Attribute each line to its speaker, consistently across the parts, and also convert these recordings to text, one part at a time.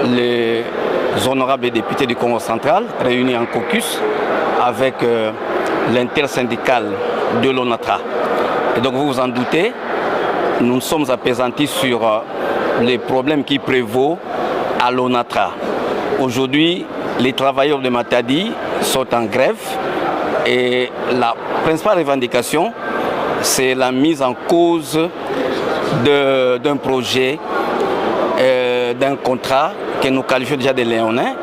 Speaker 1: les honorables députés du Congo central réunis en caucus avec l'intersyndicale de l'ONATRA. Et donc vous vous en doutez, nous nous sommes appesantis sur les problèmes qui prévaut à l'ONATRA. Aujourd'hui, les travailleurs de Matadi sont en grève et la principale revendication, c'est la mise en cause d'un projet, d'un contrat que nous qualifions déjà de léonin,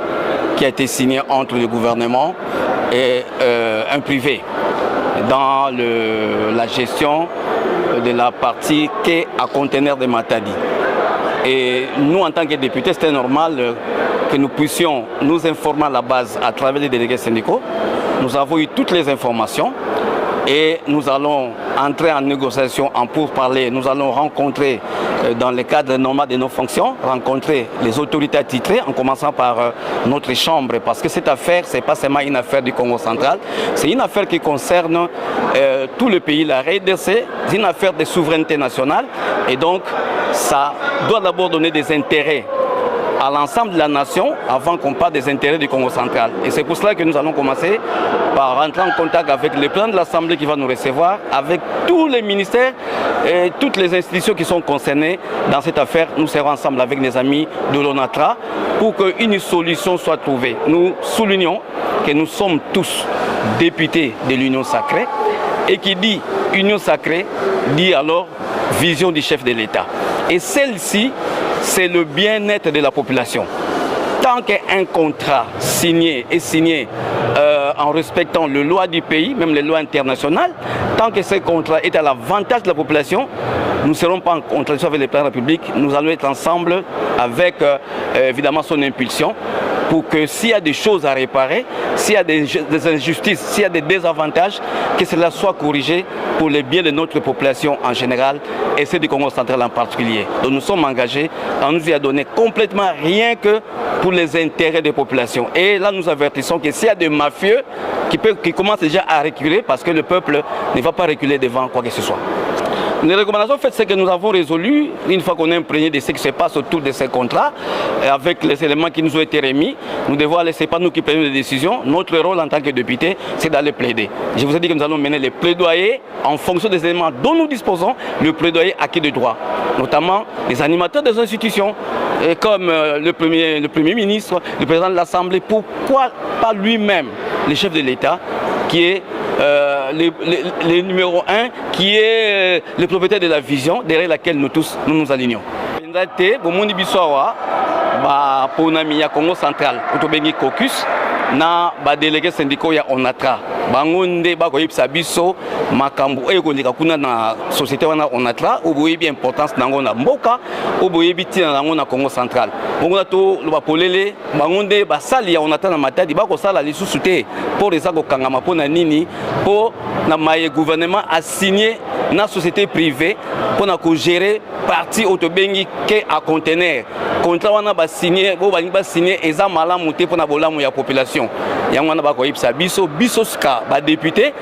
Speaker 1: qui a été signé entre le gouvernement et un privé dans la gestion de la partie quai à conteneurs de Matadi. Et nous, en tant que députés, c'était normal que nous puissions nous informer à la base à travers les délégués syndicaux. Nous avons eu toutes les informations et nous allons entrer en négociation, en pourparlers. Nous allons rencontrer, dans le cadre normal de nos fonctions, rencontrer les autorités attitrées, en commençant par notre chambre, parce que cette affaire, ce n'est pas seulement une affaire du Congo central, c'est une affaire qui concerne tout le pays, la RDC, c'est une affaire de souveraineté nationale, et donc ça doit d'abord donner des intérêts à l'ensemble de la nation avant qu'on parle des intérêts du Congo central. Et c'est pour cela que nous allons commencer par rentrer en contact avec le président de l'Assemblée qui va nous recevoir, avec tous les ministères et toutes les institutions qui sont concernées dans cette affaire. Nous serons ensemble avec les amis de l'ONATRA pour qu'une solution soit trouvée. Nous soulignons que nous sommes tous députés de l'Union sacrée et qui dit Union sacrée dit alors vision du chef de l'État. Et celle-ci, c'est le bien-être de la population. Tant qu'un contrat signé est signé en respectant les lois du pays, même les lois internationales, tant que ce contrat est à l'avantage de la population, nous ne serons pas en contradiction avec le président de la République, nous allons être ensemble avec évidemment son impulsion pour que s'il y a des choses à réparer, s'il y a des injustices, s'il y a des désavantages, que cela soit corrigé pour le bien de notre population en général et celle du Congo central en particulier. Donc nous sommes engagés à nous y donner complètement rien que pour les intérêts des populations. Et là nous avertissons que s'il y a des mafieux qui commencent déjà à reculer, parce que le peuple ne va pas reculer devant quoi que ce soit. Les recommandations faites, c'est que nous avons résolu, une fois qu'on est imprégné de ce qui se passe autour de ces contrats, avec les éléments qui nous ont été remis, nous devons aller, ce n'est pas nous qui prenons les décisions, notre rôle en tant que député, c'est d'aller plaider. Je vous ai dit que nous allons mener les plaidoyers en fonction des éléments dont nous disposons, le plaidoyer acquis de droit, notamment les animateurs des institutions, comme le Premier ministre, le président de l'Assemblée. Pourquoi pas lui-même, le chef de l'État, qui est le numéro 1, qui est le propriétaire de la vision derrière laquelle nous tous nous alignons. Pour nami ya Congo central, utobengi caucus na ba délégué syndicaux ya ONATRA. Bangonde ba ko yipsa biso makambu e ko lika kuna na société wana ONATRA, oboyebi importance nango na mboka, oboyebi tina nango na Congo central. Bongo to lo ba polele bangonde ba sali ya ONATRA na Matadi ba ko sala lisusu te pour eza ko kangama pona nini pour na maye gouvernement a signé na société privée pour na ko gérer parti otobengi ke a conteneur. Contrat wana ba signé bo ba signé eza malamu te pour na bolamu ya population. Yango wana ba ko yipsa biso ska ba député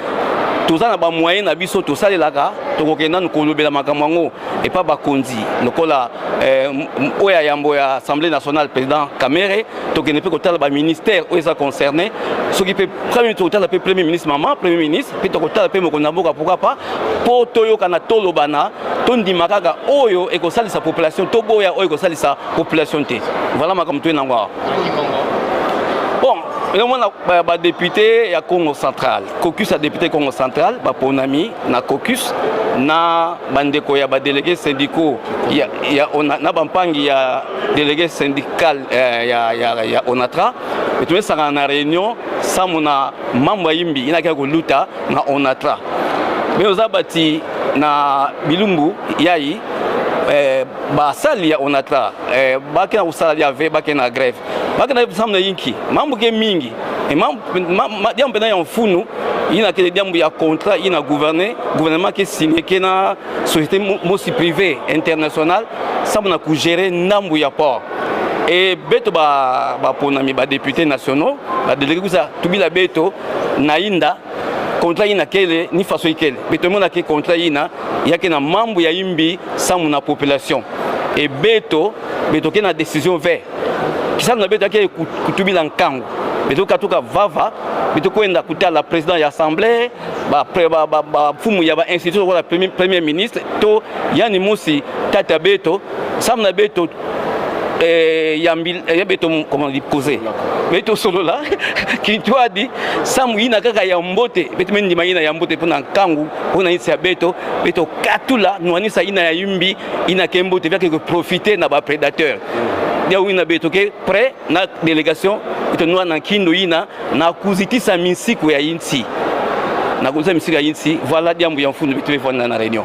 Speaker 1: toza na ba moyen na biso to salelaka to kokenda no kolobela makamwango et pas ba konzi lokola oya yambo ya Assemblée nationale président Kamere to kene pe kotala ba ministère oza concerné ce qui peut premier total pe premier ministre maman premier ministre pe to kotala pe mokonda mboka pourquoi pas po toyo kana tolobana tondi makaka oyo e ko salisa population to boya oyo ko salisa population te voilà makamto to nangwa. Bon, les députés à Congo central, caucus à député Congo central, Ponami, na caucus, na bandeko ya délégué syndicaux, ya na bampangi ya délégué syndical ya ONATRA, et tout ça en réunion, ça mona membre yimbi, ina kia luta na ONATRA. Mais aux abati na Bilumbu yayi basali ya ONATRA bakena usala ya ve bakena grève bakena samna yinki mambo ke mingi et mambo na ya mfunu ina ke diambu ya contrat ina gouvernement qui signé que na société mosi privée internationale samna ku gérer ndambu ya port et beto ba ponami ba députés nationaux ba délégués kusa tubila beto na inda contrat ina kele ni façon ikele beto mona ke contrat ina yake na mambo ya imbi samu na population et beto ke na décision vers kisana na beto ke kutubila nkango beto katuka vava beto kwenda kutala président ya assemblée ba fumu ya ba institution wala premier ministre to yani musi tata beto samna beto ya beto comment dit poser beto solo là qui toi dit samu ina kaka ya mbote beto mendi maina ya mbote pona nkangu pona insi ya beto katula nuanisa ina ya yumbi ina kembote vya que profiter na ba prédateur dia wina beto ke prêt na délégation ito noa na kindo ina na kuzitisa misiku ya insi na kuzitisa misiku ya insi voilà diambu ya mfundu bitu na réunion.